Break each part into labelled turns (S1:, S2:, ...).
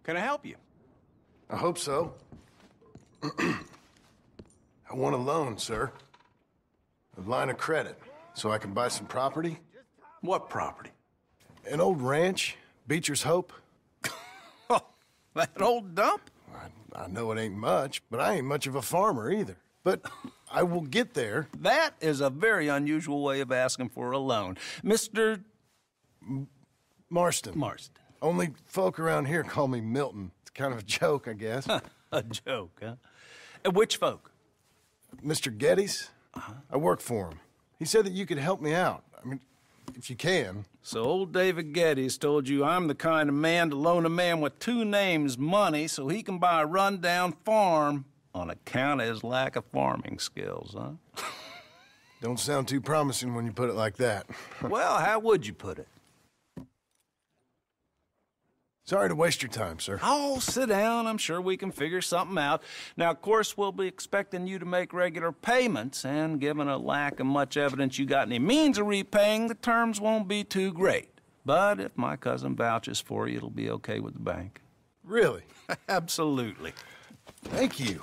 S1: Can I help you?
S2: I hope so. I want a loan, sir. A line of credit, so I can buy some property.
S1: What property?
S2: An old ranch, Beecher's Hope.
S1: Oh, that old dump?
S2: I know it ain't much, but I ain't much of a farmer either. But I will get there.
S1: That is a very unusual way of asking for a loan. Mr.
S2: Marston.
S1: Marston.
S2: Only folk around here call me Milton. It's kind of a joke, I guess.
S1: A joke, huh? And which folk?
S2: Mr. Geddes. I work for him. He said that you could help me out. I mean, if you can.
S1: So old David Geddes told you I'm the kind of man to loan a man with two names money so he can buy a rundown farm on account of his lack of farming skills, huh?
S2: Don't sound too promising when you put it like that.
S1: Well, how would you put it?
S2: Sorry to waste your time, sir.
S1: Oh, sit down. I'm sure we can figure something out. Now, of course, we'll be expecting you to make regular payments, and given a lack of much evidence you got any means of repaying, the terms won't be too great. But if my cousin vouches for you, it'll be okay with the bank.
S2: Really?
S1: Absolutely.
S2: Thank you.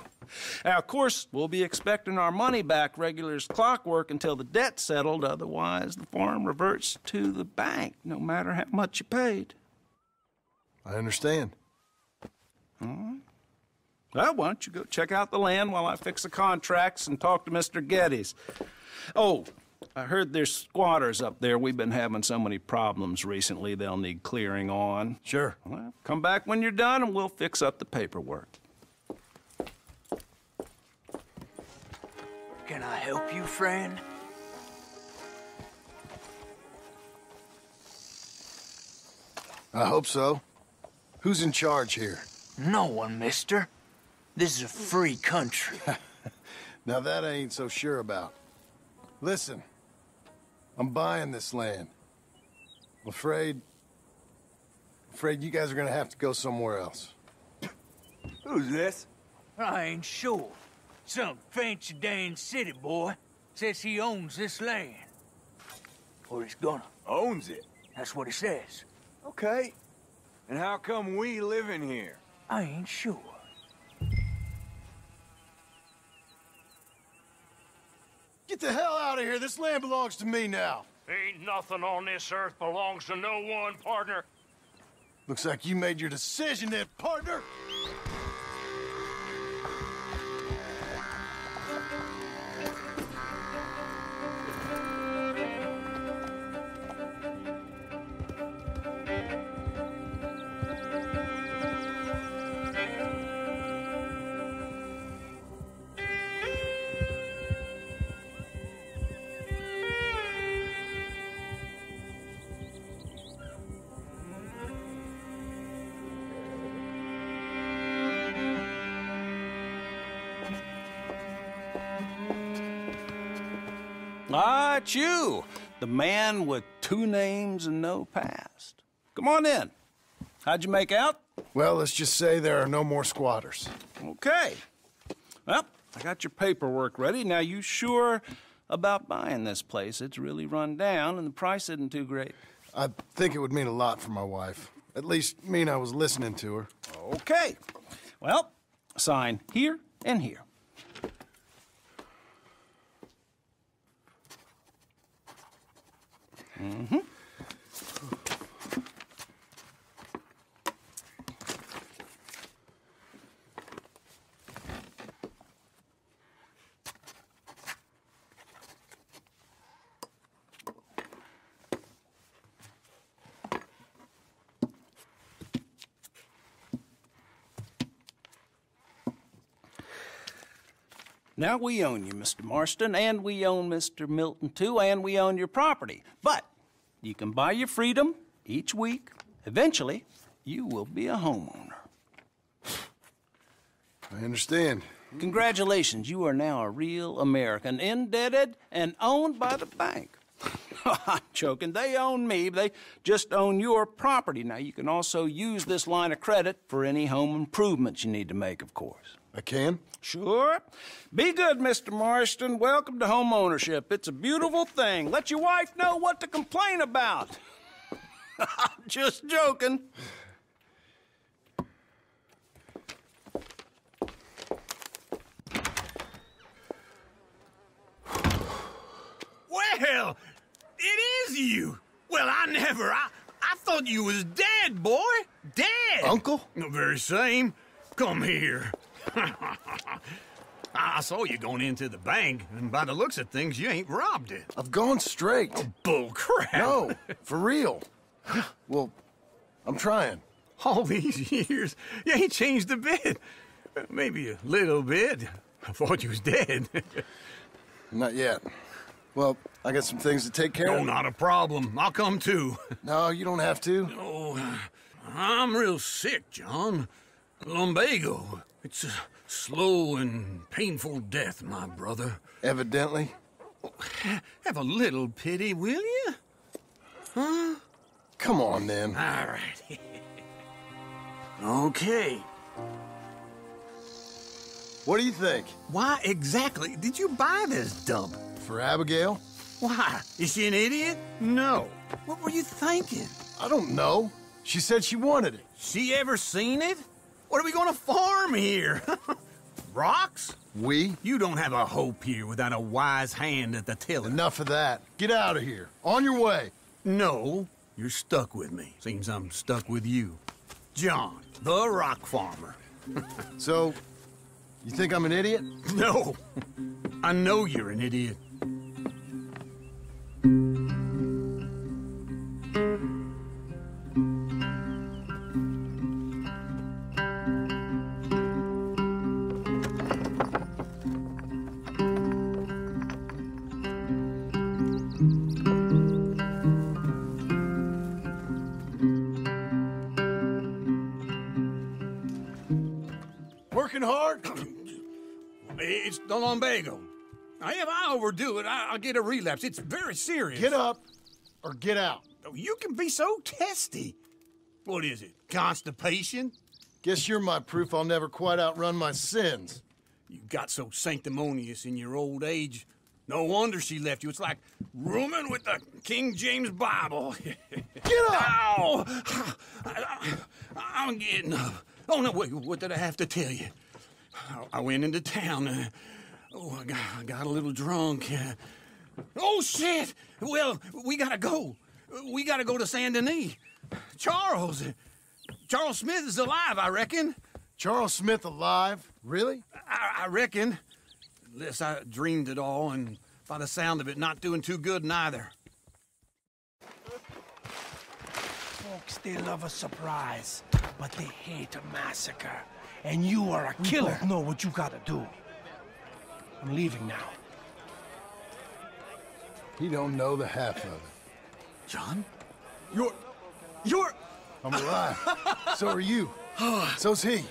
S1: Now, of course, we'll be expecting our money back regular as clockwork until the debt's settled. Otherwise, the farm reverts to the bank, no matter how much you paid.
S2: I understand.
S1: Well, why don't you go check out the land while I fix the contracts and talk to Mr. Geddes. Oh, I heard there's squatters up there. We've been having so many problems recently, they'll need clearing on.
S2: Sure.
S1: Well, come back when you're done and we'll fix up the paperwork.
S3: Can I help you, friend?
S2: I hope so. Who's in charge here?
S3: No one, mister. This is a free country.
S2: Now that I ain't so sure about. Listen, I'm buying this land. I'm afraid you guys are gonna have to go somewhere else.
S4: Who's this?
S3: I ain't sure. Some fancy Dan city boy says he owns this land. Or he's gonna.
S4: Owns it.
S3: That's what he says.
S4: Okay. And how come we live in here?
S3: I ain't sure.
S2: Get the hell out of here. This land belongs to me now.
S5: Ain't nothing on this earth belongs to no one, partner.
S2: Looks like you made your decision then, partner.
S1: Ah, it's you, the man with two names and no past. Come on in. How'd you make out?
S2: Well, let's just say there are no more squatters.
S1: Okay. Well, I got your paperwork ready. Now, you sure about buying this place? It's really run down, and the price isn't too great.
S2: I think it would mean a lot for my wife. At least mean I was listening to her.
S1: Okay. Well, sign here and here. Mm-hmm. Now, we own you, Mr. Marston, and we own Mr. Milton, too, and we own your property. But you can buy your freedom each week. Eventually, you will be a homeowner.
S2: I understand.
S1: Congratulations, you are now a real American, indebted and owned by the bank. I'm joking. They own me. They just own your property. Now, you can also use this line of credit for any home improvements you need to make, of course.
S2: I can?
S1: Sure. Be good, Mr. Marston. Welcome to home ownership. It's a beautiful thing. Let your wife know what to complain about. I'm just joking.
S6: Well, it is you. Well, I thought you was dead, boy. Dead.
S2: Uncle?
S6: The very same. Come here. I saw you going into the bank, and by the looks of things, you ain't robbed it.
S2: I've gone straight.
S6: Bull crap.
S2: No, for real. Well, I'm trying.
S6: All these years, you ain't changed a bit. Maybe a little bit. I thought you was dead.
S2: Not yet. Well, I got some things to take care
S6: Oh,
S2: of.
S6: not a problem. I'll come too.
S2: No, you don't have to.
S6: Oh, I'm real sick, John. Lumbago. It's a slow and painful death, my brother.
S2: Evidently.
S6: Have a little pity, will you? Huh?
S2: Come on, then.
S6: All right. Okay.
S2: What do you think?
S6: Why exactly did you buy this dump?
S2: For Abigail?
S6: Why? Is she an idiot? No. What were you thinking?
S2: I don't know. She said she wanted it.
S6: She ever seen it? What are we gonna farm here? Rocks?
S2: We?
S6: You don't have a hope here without a wise hand at the tiller.
S2: Enough of that. Get out of here. On your way.
S6: No, you're stuck with me. Seems I'm stuck with you. John, the rock farmer.
S2: So, you think I'm an idiot?
S6: No, I know you're an idiot.
S2: Working hard?
S6: It's the lumbago. If I overdo it, I'll get a relapse. It's very serious.
S2: Get up or get out.
S6: Oh, you can be so testy. What is it, constipation?
S2: Guess you're my proof I'll never quite outrun my sins.
S6: You got so sanctimonious in your old age. No wonder she left you. It's like rooming with the King James Bible.
S2: Get up!
S6: Ow! I'm getting up. Oh, no, wait, what did I have to tell you? I went into town. I got a little drunk. Oh, shit! Well, we gotta go. We gotta go to Saint Denis. Charles Smith is alive, I reckon.
S2: Charles Smith alive? Really?
S6: I reckon. Unless I dreamed it all, and by the sound of it, not doing too good neither.
S7: Folks, they love a surprise, but they hate a massacre. And you are a killer. You don't know what you gotta do. I'm leaving now.
S2: He don't know the half of it.
S6: John?
S2: You're... I'm alive. So are you. So's he.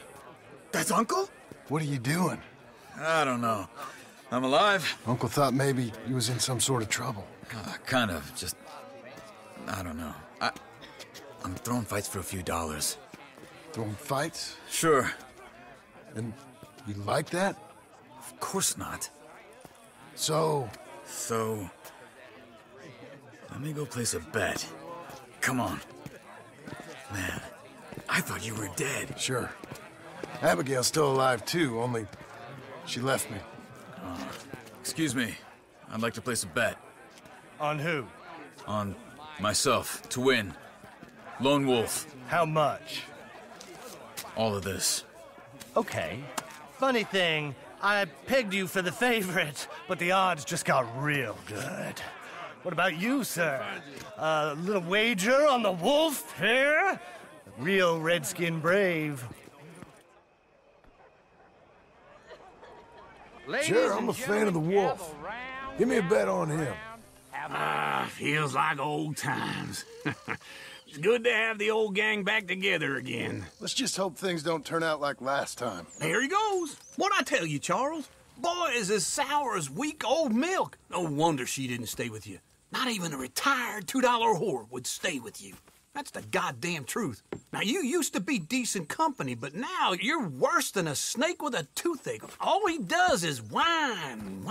S8: That's Uncle?
S2: What are you doing?
S8: I don't know. I'm alive.
S2: Uncle thought maybe he was in some sort of trouble.
S8: Kind of. Just... I don't know. I'm throwing fights for a few dollars.
S2: Throwing fights?
S8: Sure.
S2: And you like that?
S8: Of course not.
S2: So...
S8: So... Let me go place a bet. Come on. Man, I thought you were dead.
S2: Sure. Abigail's still alive, too, only she left me.
S8: Excuse me. I'd like to place a bet.
S9: On who?
S8: On myself, to win. Lone Wolf.
S9: How much?
S8: All of this.
S9: Okay. Funny thing, I pegged you for the favorite, but the odds just got real good. What about you, sir? A little wager on the wolf here? Real redskin brave.
S2: Sure, I'm a fan of the wolf. Give me a bet on him.
S6: Feels like old times. It's good to have the old gang back together again.
S2: Let's just hope things don't turn out like last time.
S6: There he goes. What'd I tell you, Charles? Boy is as sour as weak old milk. No wonder she didn't stay with you. Not even a retired $2 whore would stay with you. That's the goddamn truth. Now, you used to be decent company, but now you're worse than a snake with a toothache. All he does is whine.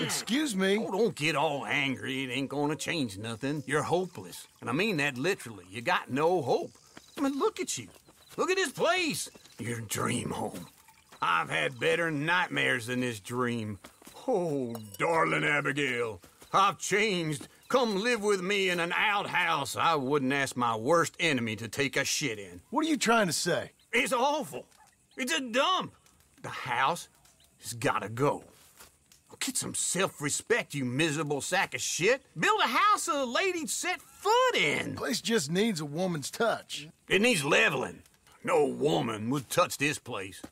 S2: Excuse me?
S6: Oh, don't get all angry. It ain't gonna change nothing. You're hopeless. And I mean that literally. You got no hope. I mean, look at you. Look at this place. Your dream home. I've had better nightmares than this dream. Oh, darling Abigail. I've changed. Come live with me in an outhouse I wouldn't ask my worst enemy to take a shit in.
S2: What are you trying to say?
S6: It's awful. It's a dump. The house has gotta go. Get some self-respect, you miserable sack of shit. Build a house a lady'd set foot in.
S2: Place just needs a woman's touch.
S6: It needs leveling. No woman would touch this place.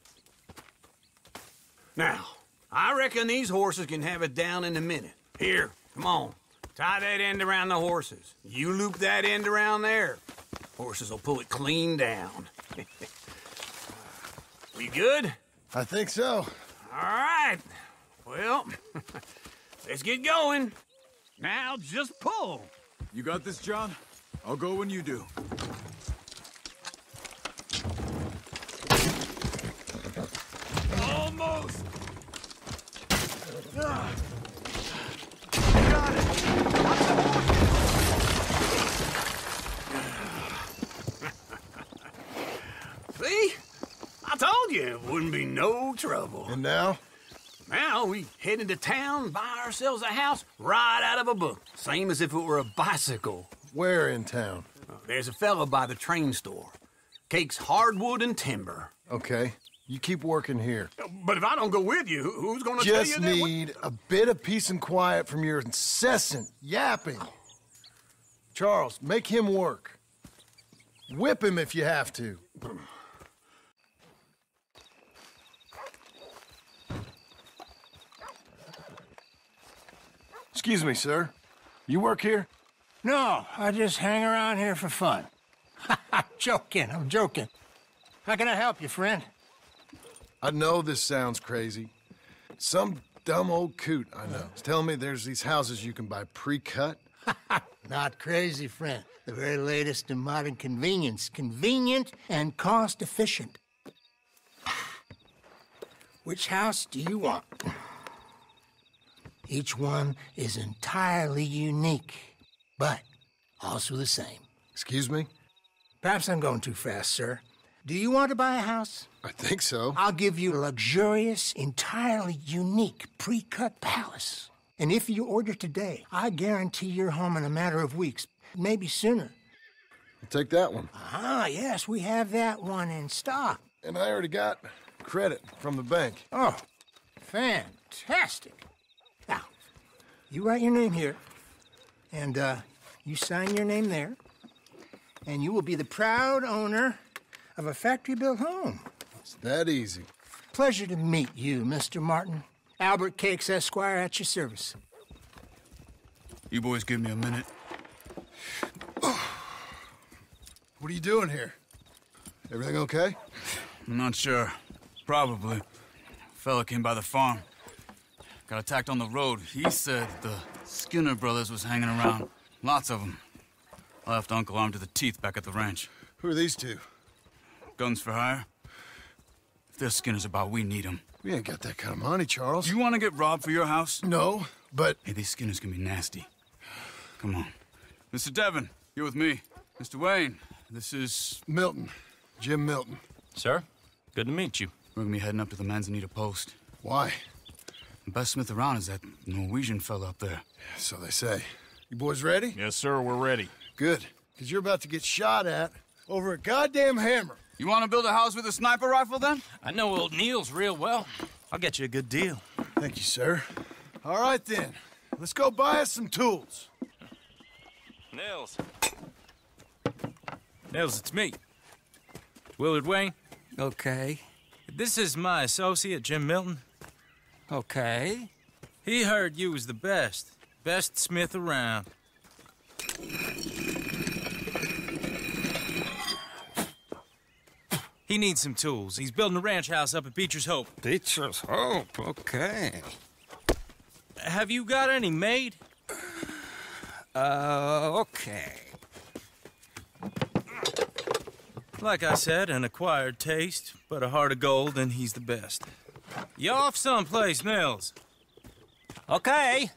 S6: Now, I reckon these horses can have it down in a minute. Here, come on. Tie that end around the horses. You loop that end around there. Horses will pull it clean down. We good?
S2: I think so.
S6: All right. Well, let's get going. Now, just pull.
S10: You got this, John? I'll go when you do.
S6: Almost.
S10: Got it.
S6: See? I told you it wouldn't be no trouble.
S2: And now?
S6: Now we head into town, buy ourselves a house right out of a book. Same as if it were a bicycle.
S2: Where in town?
S6: There's a fella by the train store. Cakes hardwood and timber.
S2: Okay. You keep working here.
S6: But if I don't go with you, who's gonna tell you
S2: Just
S6: that?
S2: need a bit of peace and quiet from your incessant yapping. Charles, make him work. Whip him if you have to. Excuse me, sir. You work here?
S7: No, I just hang around here for fun. I'm joking. How can I help you, friend?
S2: I know this sounds crazy. Some dumb old coot I know is telling me there's these houses you can buy pre-cut.
S7: Not crazy, friend. The very latest in modern convenience. Convenient and cost-efficient. Which house do you want? Each one is entirely unique, but also the same.
S2: Excuse me?
S7: Perhaps I'm going too fast, sir. Do you want to buy a house?
S2: I think so.
S7: I'll give you a luxurious, entirely unique pre-cut palace. And if you order today, I guarantee you're home in a matter of weeks, maybe sooner.
S2: I'll take that one.
S7: Ah, yes, we have that one in stock.
S2: And I already got credit from the bank.
S7: Oh, fantastic. Now, you write your name here, and you sign your name there, and you will be the proud owner of a factory-built home.
S2: It's that easy.
S7: Pleasure to meet you, Mr. Martin. Albert Cakes, Esquire, at your service.
S8: You boys give me a minute.
S2: What are you doing here? Everything okay?
S8: I'm not sure. Probably. Fella came by the farm. Got attacked on the road. He said the Skinner brothers was hanging around. Lots of them. I left Uncle armed to the teeth back at the ranch.
S2: Who are these two?
S8: Guns for hire. If there's Skinners about, we need them.
S2: We ain't got that kind of money, Charles.
S8: Do you want to get robbed for your house?
S2: No, but...
S8: Hey, these Skinners can be nasty. Come on. Mr. Devon, you're with me. Mr. Wayne, this is...
S2: Milton. Jim Milton.
S1: Sir, good to meet you.
S8: We're gonna be heading up to the Manzanita post.
S2: Why?
S8: The best smith around is that Norwegian fella up there.
S2: So they say. You boys ready?
S5: Yes, sir, we're ready.
S2: Good. Because you're about to get shot at over a goddamn hammer.
S8: You want to build a house with a sniper rifle, then?
S1: I know old Neil's real well. I'll get you a good deal.
S2: Thank you, sir. All right, then. Let's go buy us some tools.
S1: Nils. Nils, it's me. Willard Wayne.
S3: Okay.
S1: This is my associate, Jim Milton.
S3: Okay.
S1: He heard you was the best. Best smith around. He needs some tools. He's building a ranch house up at Beecher's Hope.
S3: Beecher's Hope, okay.
S1: Have you got any made?
S3: Okay.
S1: Like I said, an acquired taste, but a heart of gold, and he's the best. You off someplace, Nils?
S3: Okay.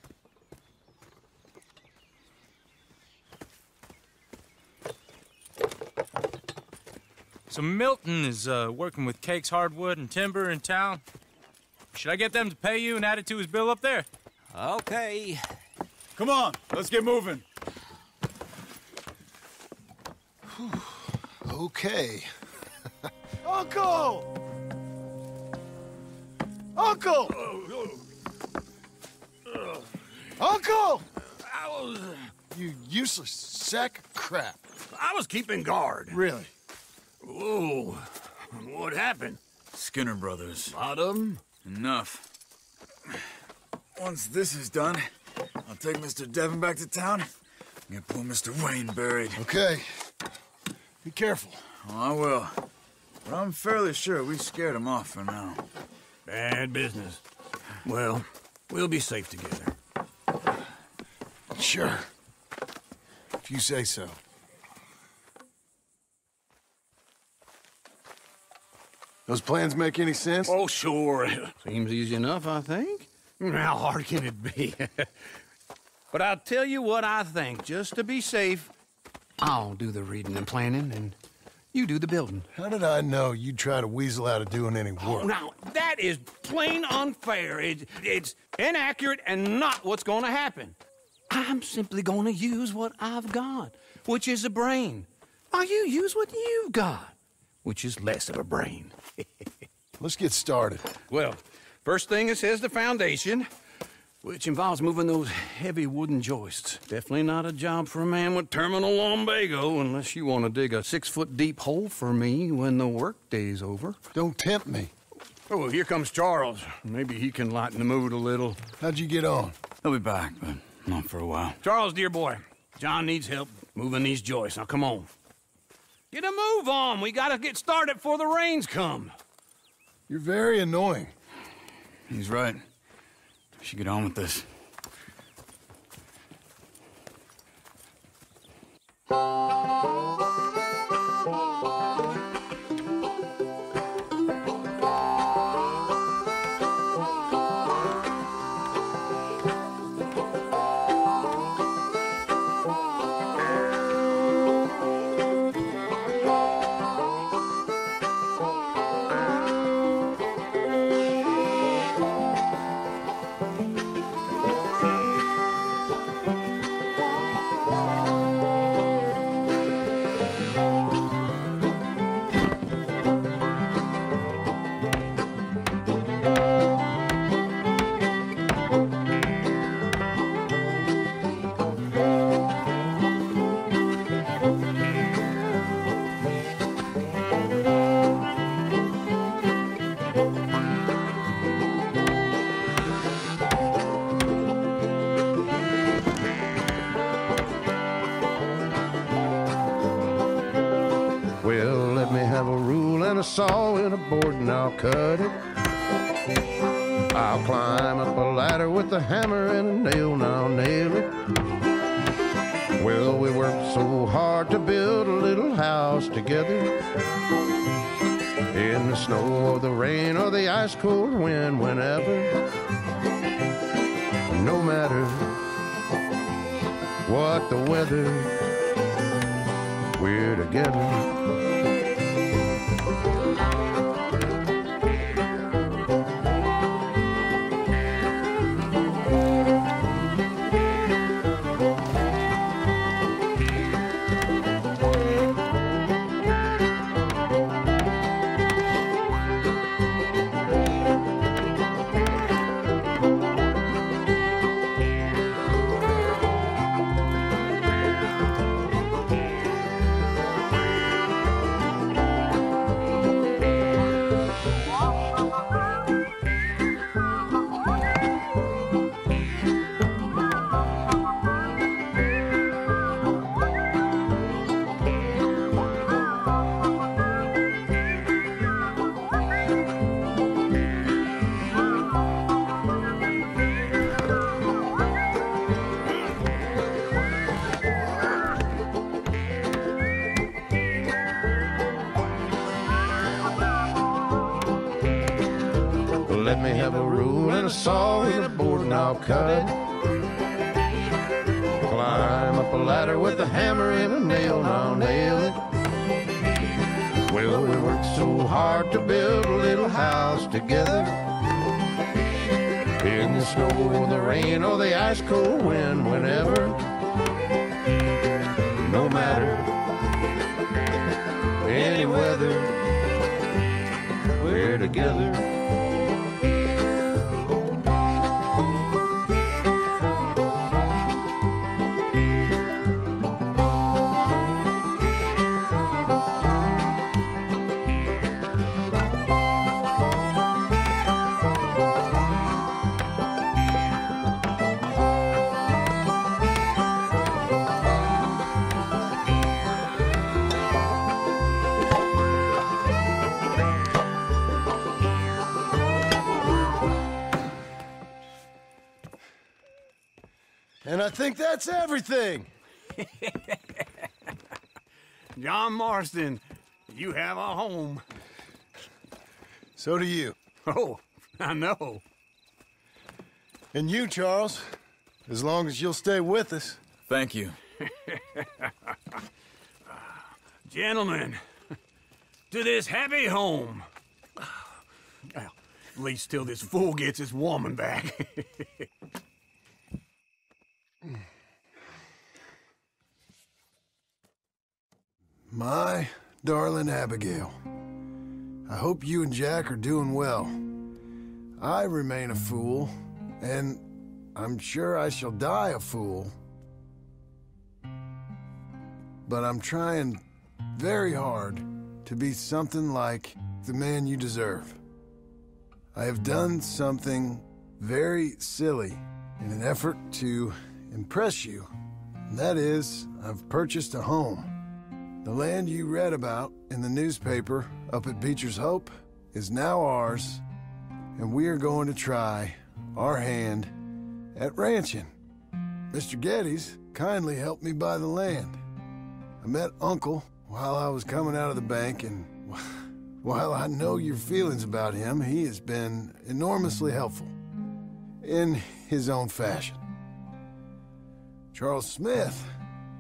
S1: So Milton is working with Cakes Hardwood and Timber in town. Should I get them to pay you and add it to his bill up there?
S3: Okay.
S10: Come on, let's get moving.
S2: Okay.
S10: Uncle! Uncle! Uncle! You useless sack of crap.
S6: I was keeping guard.
S2: Really?
S6: Whoa. What happened?
S10: Skinner Brothers.
S6: A lot of them?
S10: Enough. Once this is done, I'll take Mr. Devon back to town and get poor Mr. Wayne buried.
S2: Okay. Be careful.
S10: Oh, I will. But I'm fairly sure we scared him off for now.
S6: Bad business. Well, we'll be safe together.
S2: Sure. If you say so. Those plans make any sense?
S6: Oh, sure. Seems easy enough, I think. How hard can it be? But I'll tell you what I think. Just to be safe, I'll do the reading and planning, and you do the building.
S2: How did I know you'd try to weasel out of doing any work?
S6: Oh, now, that is plain unfair. It's inaccurate and not what's going to happen. I'm simply going to use what I've got, which is a brain. While you use what you've got, which is less of a brain.
S2: Let's get started.
S6: Well, first thing it says the foundation, which involves moving those heavy wooden joists. Definitely not a job for a man with terminal lumbago, unless you want to dig a 6-foot deep hole for me when the workday's over.
S2: Don't tempt me.
S6: Oh, here comes Charles. Maybe he can lighten the mood a little.
S2: How'd you get on?
S8: He'll be back, but not for a while.
S6: Charles, dear boy, John needs help moving these joists. Now, come on. Get a move on. We gotta get started before the rains come.
S2: You're very annoying.
S8: He's right. We should get on with this.
S11: Well, let me have a rule and a saw and a board and I'll cut it. I'll climb up a ladder with a hammer and a nail and I'll nail it. Well, we worked so hard to build a little house together. In the snow or the rain or the ice cold wind, whenever. No matter what the weather, we're together. Let me have a rule and a saw and a board and I'll cut it. Climb up a ladder with a hammer and a nail and I'll nail it. Well, we worked so hard to build a little house together. In the snow or the rain or the ice cold wind, whenever, no matter, any weather, we're together.
S2: And I think that's everything.
S6: John Marston, you have a home.
S2: So do you.
S6: Oh, I know.
S2: And you, Charles, as long as you'll stay with us.
S10: Thank you.
S6: Gentlemen, to this happy home. Well, at least till this fool gets his woman back.
S2: My darling Abigail, I hope you and Jack are doing well. I remain a fool, and I'm sure I shall die a fool. But I'm trying very hard to be something like the man you deserve. I have done something very silly in an effort to impress you. And that is, I've purchased a home. The land you read about in the newspaper up at Beecher's Hope is now ours, and we are going to try our hand at ranching. Mr. Geddes kindly helped me buy the land. I met Uncle while I was coming out of the bank, and while I know your feelings about him, he has been enormously helpful in his own fashion. Charles Smith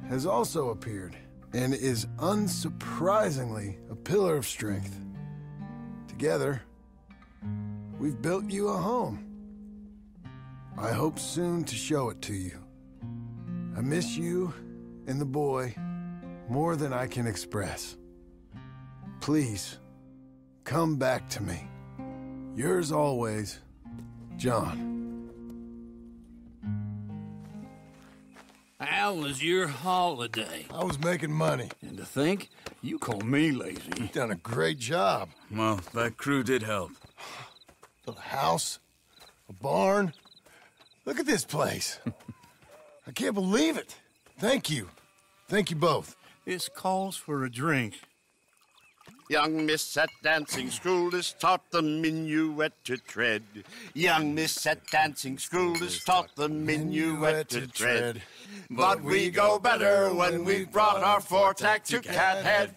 S2: has also appeared and is unsurprisingly a pillar of strength. Together, we've built you a home. I hope soon to show it to you. I miss you and the boy more than I can express. Please, come back to me. Yours always, John.
S6: How was your holiday?
S2: I was making money.
S6: And to think, you call me lazy.
S2: You've done a great job.
S10: Well, that crew did help.
S2: A house, a barn. Look at this place. I can't believe it. Thank you. Thank you both.
S6: This calls for a drink.
S12: Young miss at dancing school is taught the minuet to tread. Young miss at dancing school is taught the minuet to tread. But we go better when we've brought our four-tack to Cathead.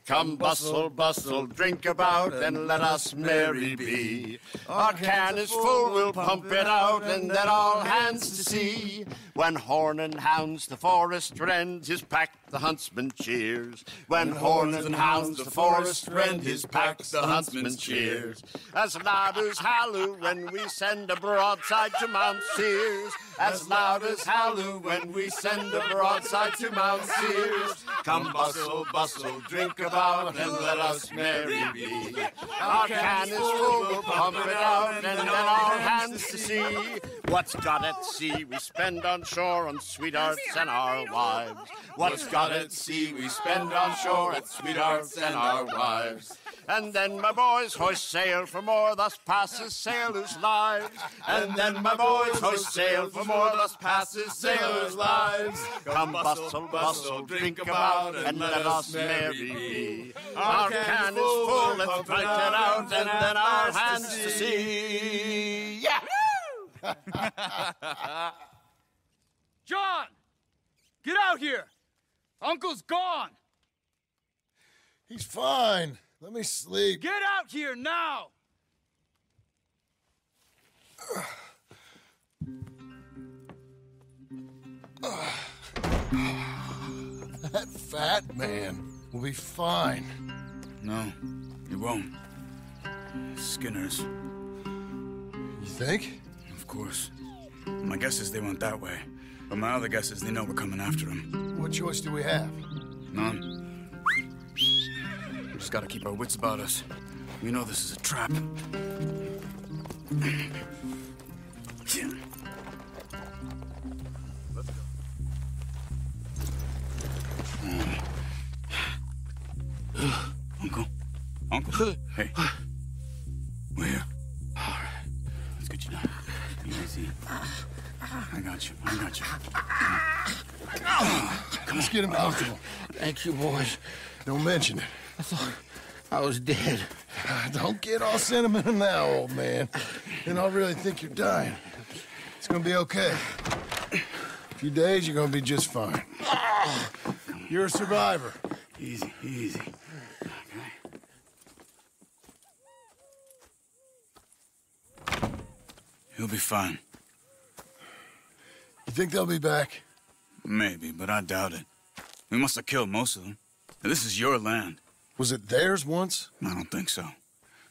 S12: Come bustle, bustle, drink about, and let us merry be. Our can is full, we'll pump it out, and then all hands to sea. When horn and hounds the forest rend, his pack the huntsman cheers. When horn and hounds the forest rend, his pack the huntsman cheers. As loud as halloo when we send a broadside to Mount Sears. As loud as halloo when we send a broadside to Mount Sears. Come bustle, bustle, drink about, and let us merry be. Our can is full, we'll pump it out, and then all hands to sea. What's got at sea we spend on shore on sweethearts and our wives. What's got at sea we spend on shore at sweethearts and our wives. And then my boys hoist sail for more, thus passes sailors' lives. And then my boys hoist sail for more, thus passes sailors' lives. Come bustle, bustle, drink about, and let us merry be. Our can is full, let's put it out, and then our hands to sea. Yeah!
S13: John! Get out here! Uncle's gone!
S2: He's fine. Let me sleep.
S13: Get out here now!
S2: That fat man will be fine.
S10: No, he won't. Skinner's.
S2: You think?
S10: Of
S8: course. My guess is they went that way. But my other guess is they know we're coming after them.
S2: What choice do we have?
S8: None. We just gotta keep our wits about us. We know this is a trap. Uncle? Hey. We're here. All right. Let's get you down. Easy. I got you.
S2: Let's get him comfortable.
S7: Thank you, boys.
S2: Don't mention it.
S7: I thought I was dead.
S2: Don't get all sentimental now, old man. Then I'll really think you're dying. It's gonna be okay. A few days, you're gonna be just fine. You're a survivor.
S8: Easy. He'll be fine.
S2: You think they'll be back?
S8: Maybe, but I doubt it. We must have killed most of them. This is your land.
S2: Was it theirs once?
S8: I don't think so.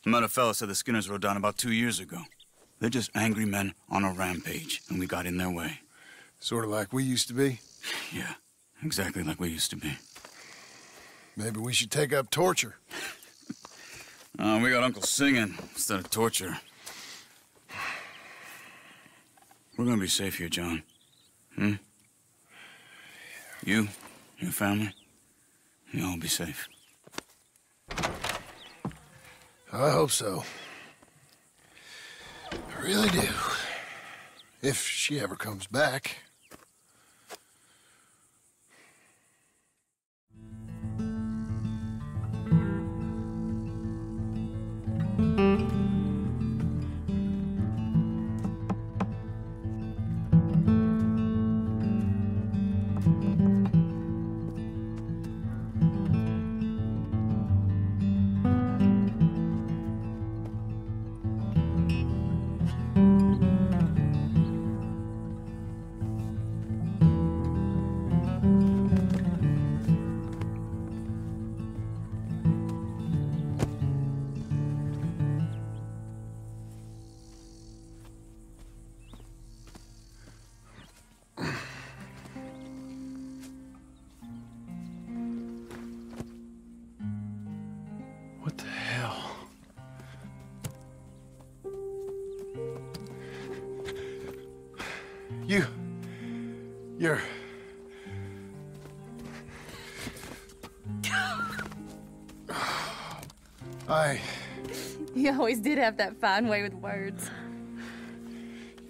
S8: I met a fella said the Skinners rode down about 2 years ago. They're just angry men on a rampage, and we got in their way.
S2: Sort of like we used to be?
S8: Yeah, exactly like we used to be.
S2: Maybe we should take up torture.
S8: We got Uncle singing instead of torture. We're gonna be safe here, John. You, your family, you'll all be safe.
S2: I hope so. I really do. If she ever comes back. What the hell? You're...
S14: You always did have that fine way with words.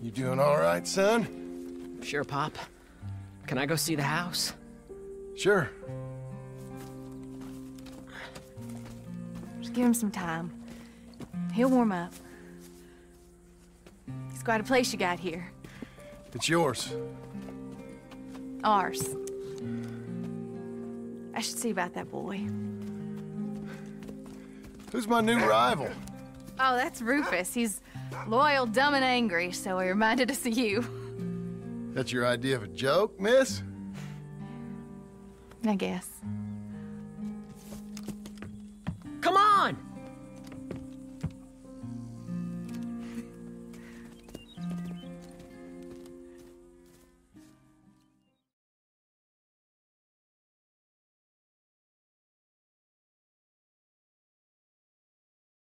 S2: You doing all right, son?
S15: Sure, Pop. Can I go see the house?
S2: Sure.
S14: Just give him some time. He'll warm up. It's quite a place you got here.
S2: It's yours.
S14: Ours. I should see about that boy.
S2: Who's my new rival?
S14: Oh, that's Rufus. He's loyal, dumb, and angry, so he reminded us of you.
S2: That's your idea of a joke, miss?
S14: I guess.